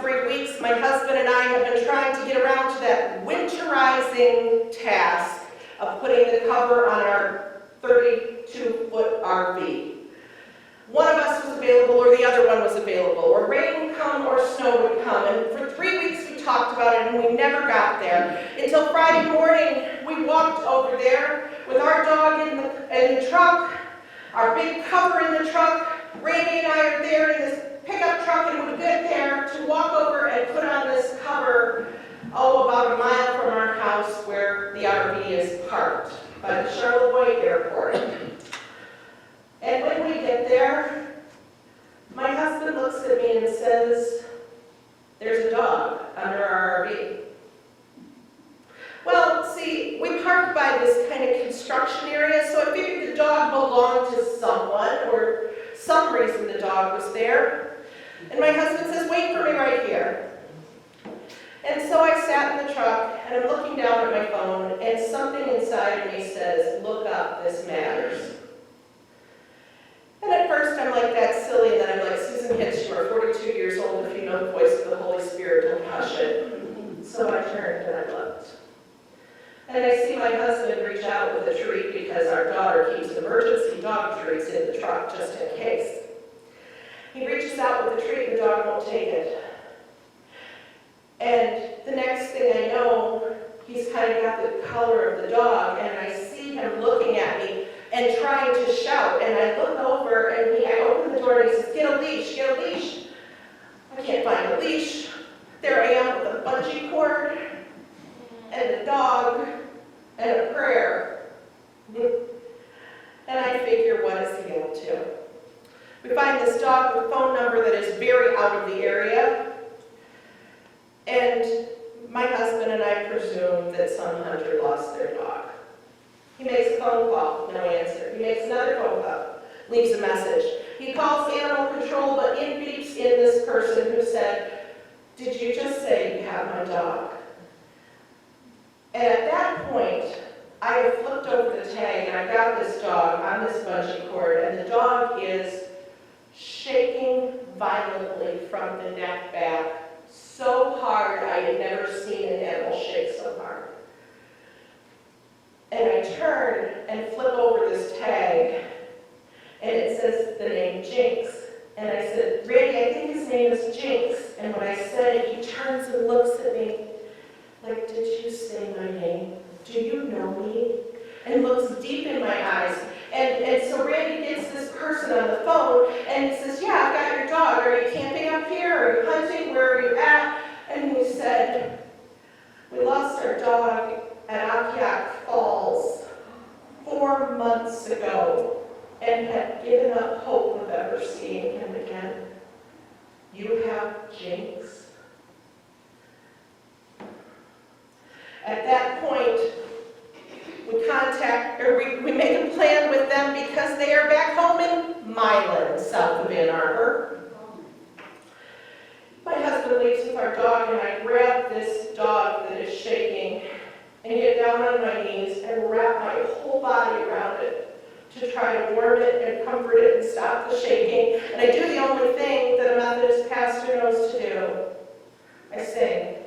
3 weeks, my husband and I have been trying to get around to that winterizing task of putting the cover on our 32-foot RV. One of us was available or the other one was available, or rain would come or snow would come, and for 3 weeks we talked about it and we never got there. Until Friday morning, we walked over there with our dog in the truck, our big cover in the truck. Randy and I are there in this pickup truck, and we get there to walk over and put on this cover, about a mile from our house where the RV is parked by the Charlevoix Airport. And when we get there, my husband looks at me and says, "There's a dog under our RV." Well, see, we parked by this kind of construction area, so I figured the dog belonged to someone, or some reason the dog was there. And my husband says, "Wait for me right here." And so I sat in the truck, and I'm looking down at my phone, and something inside of me says, "Look up, this matters." And at first I'm like, "That's silly," and then I'm like, "Susan Hitch, you are 42 years old. If you know the voice of the Holy Spirit, don't hush it." So I turned and I looked. And I see my husband reach out with a treat because our daughter keeps emergency dog treats in the truck just in case. He reaches out with a treat and the dog won't take it. And the next thing I know, he's kind of got the color of the dog, and I see him looking at me and trying to shout, and I look over and I open the door and he says, "Get a leash, get a leash." I can't find a leash. There I am with a bungee cord and a dog and a prayer. And I figure, what is he up to? We find this dog with a phone number that is very out of the area, and my husband and I presume that some hunter lost their dog. He makes a phone call, no answer. He makes another phone call, leaves a message. He calls animal control, but in beeps in this person who said, "Did you just say you have my dog?" And at that point, I have flipped over the tag and I got this dog on this bungee cord, and the dog is shaking violently from the neck back, so hard I had never seen an animal shake so hard. And I turn and flip over this tag, and it says the name Jinks. And I said, "Randy, I think his name is Jinks." And when I said it, he turns and looks at me like, "Did you say my name? Do you know me?" And looks deep in my eyes. And so Randy gets this person on the phone, and he says, "Yeah, I've got your dog. Are you camping up here? Are you hunting? Where are you at?" And he said, "We lost our dog at Akiak Falls 4 months ago and had given up hope of ever seeing him again. You have Jinks?" At that point, we make a plan with them because they are back home in Milan, south of Ann Arbor. My husband leaves with our dog, and I grab this dog that is shaking and get down on my knees and wrap my whole body around it to try to warm it and comfort it and stop the shaking. And I do the only thing that a Methodist pastor knows to do. I sing,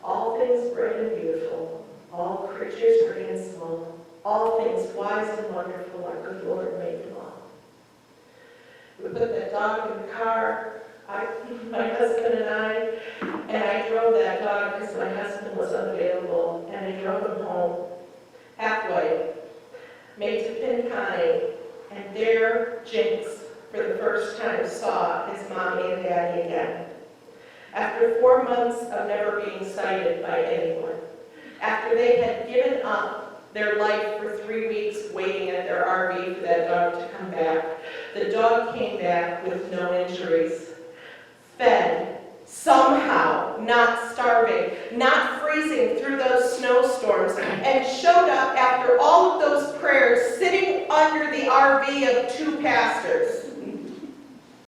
"All things great and beautiful, all creatures great and small, all things wise and wonderful, our good Lord made them all." We put that dog in the car, my husband and I drove that dog because my husband was unavailable, and I drove him home. Halfway, made to Pinconning, and there Jinx, for the first time, saw his mommy and daddy again. After 4 months of never being sighted by anyone, after they had given up their life for 3 weeks waiting at their RV for that dog to come back, the dog came back with no injuries, fed, somehow, not starving, not freezing through those snowstorms, and showed up after all of those prayers sitting under the RV of 2 pastors.